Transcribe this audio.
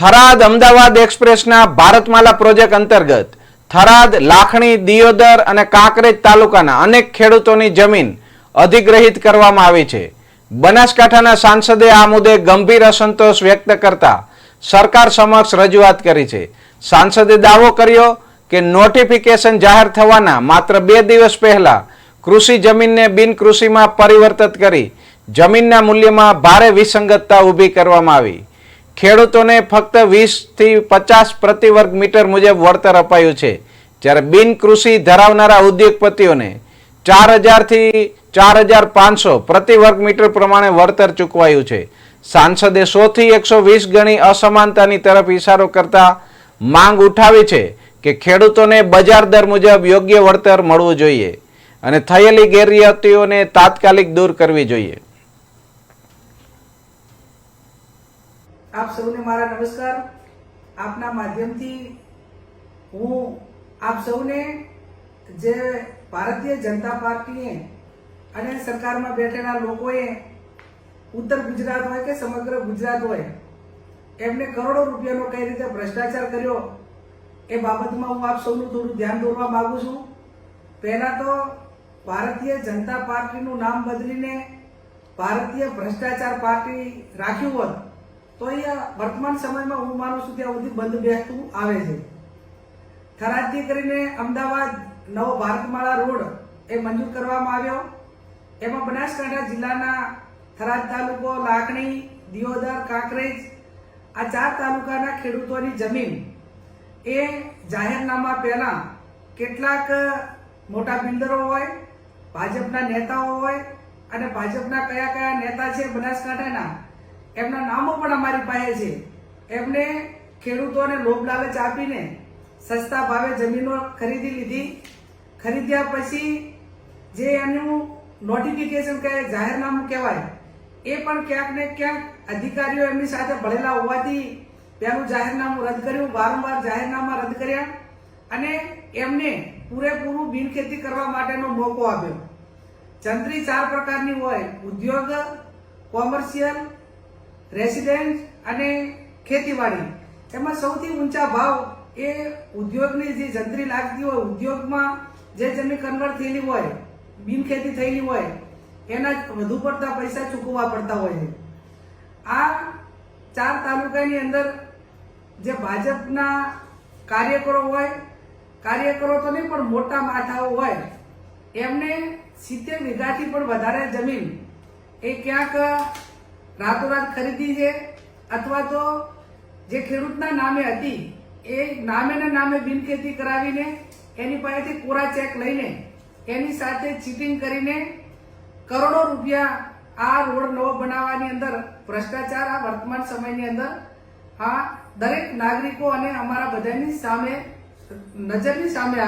Tharad Ahmedabad એક્સપ્રેસના Bharatmala project અંતર્ગત થરાદ, લાખણી, દિયોદર અને કાંકરેજ તાલુકાના અનેક ખેડૂતોની જમીન અધિગ્રહિત કરવામાં આવી છે. બનાસકાંઠાના સાંસદે આ મુદ્દે ગંભીર અસંતોષ વ્યક્ત કરતા સરકાર સમક્ષ રજૂઆત કરી છે. સાંસદે દાવો કર્યો કે નોટિફિકેશન જાહેર થવાના માત્ર 2 દિવસ પહેલા કૃષિ જમીનને બિનકૃષિમાં પરિવર્તિત કરી જમીનના મૂલ્યમાં ભારે વિસંગતતા ઊભી કરવામાં આવી. ખેડૂતોને ફક્ત 20 થી 50 પ્રતિ વર્ગ મીટર મુજબ વળતર અપાયું છે, જ્યારે બિનકૃષિ ધરાવનારા ઉદ્યોગપતિઓને 4000 થી 4500 પ્રતિ વર્ગ મીટર પ્રમાણે વળતર ચૂકવાયું છે. સાંસદે 100 થી 120 ગણી અસમાનતાની તરફ ઇશારો કરતા માંગ ઉઠાવી છે કે ખેડૂતોને બજાર દર મુજબ યોગ્ય વળતર મળવું જોઈએ અને થયેલી ગેરરીતિઓને તાત્કાલિક દૂર કરવી જોઈએ. આપ સૌને મારા નમસ્કાર. આપના માધ્યમથી હું આપ સૌને જે ભારતીય જનતા પાર્ટીએ અને સરકારમાં બેઠેલા લોકોએ ઉત્તર ગુજરાત હોય કે સમગ્ર ગુજરાત હોય એમને કરોડો રૂપિયાનો કઈ રીતે ભ્રષ્ટાચાર કર્યો એ બાબતમાં હું આપ સૌનું થોડું ધ્યાન દોરવા માંગુ છું. પહેલા તો ભારતીય જનતા પાર્ટીનું નામ બદલીને ભારતીય ભ્રષ્ટાચાર પાર્ટી રાખ્યું હોત તો એ વર્તમાન સમયમાં હું માનું છું ત્યાં સુધી બંધ બેસતું આવે છે. થરાદથી કરીને અમદાવાદ નવો ભારતમાળા રોડ એ મંજૂર કરવામાં આવ્યો. એમાં બનાસકાંઠા જિલ્લાના થરાદ તાલુકો, લાખણી, દિયોદર, કાંકરેજ આ 4 તાલુકાના ખેડૂતોની જમીન એ જાહેરનામા પહેલા કેટલાક મોટા બિલ્ડરો હોય, ભાજપના નેતાઓ હોય અને ભાજપના કયા કયા નેતા છે બનાસકાંઠાના એમના નામો પણ અમારી પાસે છે. એમને ખેડૂતોને લોભ લાલચ આપીને સસ્તા ભાવે જમીનો ખરીદી લીધી. ખરીદ્યા પછી જે એનું નોટિફિકેશન કહે, જાહેરનામું કહેવાય, એ પણ ક્યાંક ને ક્યાંક અધિકારીઓ એમની સાથે ભળેલા હોવાથી પહેલું જાહેરનામું રદ કર્યું, વારંવાર જાહેરનામા રદ કર્યા અને એમને પૂરેપૂરું બિનખેતી કરવા માટેનો મોકો આપ્યો. જંત્રી 4 પ્રકારની હોય: ઉદ્યોગ, કોમર્શિયલ, રેસિડેન્ટ અને ખેતીવાડી. એમાં સૌથી ઊંચા ભાવ એ ઉદ્યોગની જે જંત્રી લાગતી હોય, ઉદ્યોગમાં જે જમીન કન્વર્ટ થયેલી હોય, બિનખેતી થયેલી હોય, એના વધુ પડતા પૈસા ચૂકવવા પડતા હોય છે. આ 4 તાલુકાની અંદર જે ભાજપના કાર્યકરો હોય, કાર્યકરો તો નહીં પણ મોટા માથાઓ હોય, એમને 70 વીઘાથી પણ વધારે જમીન એ ક્યાંક રાતોરાત ખરીદી છે અથવા તો જે ખેડૂતના નામે હતી એ નામે બિનખેતી કરાવીને એની પાસેથી કોરા ચેક લઈને એની સાથે ચીટિંગ કરીને કરોડો રૂપિયા આ રોડ નવો બનાવવાની અંદર ભ્રષ્ટાચાર આ વર્તમાન સમયની અંદર આ દરેક નાગરિકો અને અમારા બધાની સામે નજરની સામે આવે.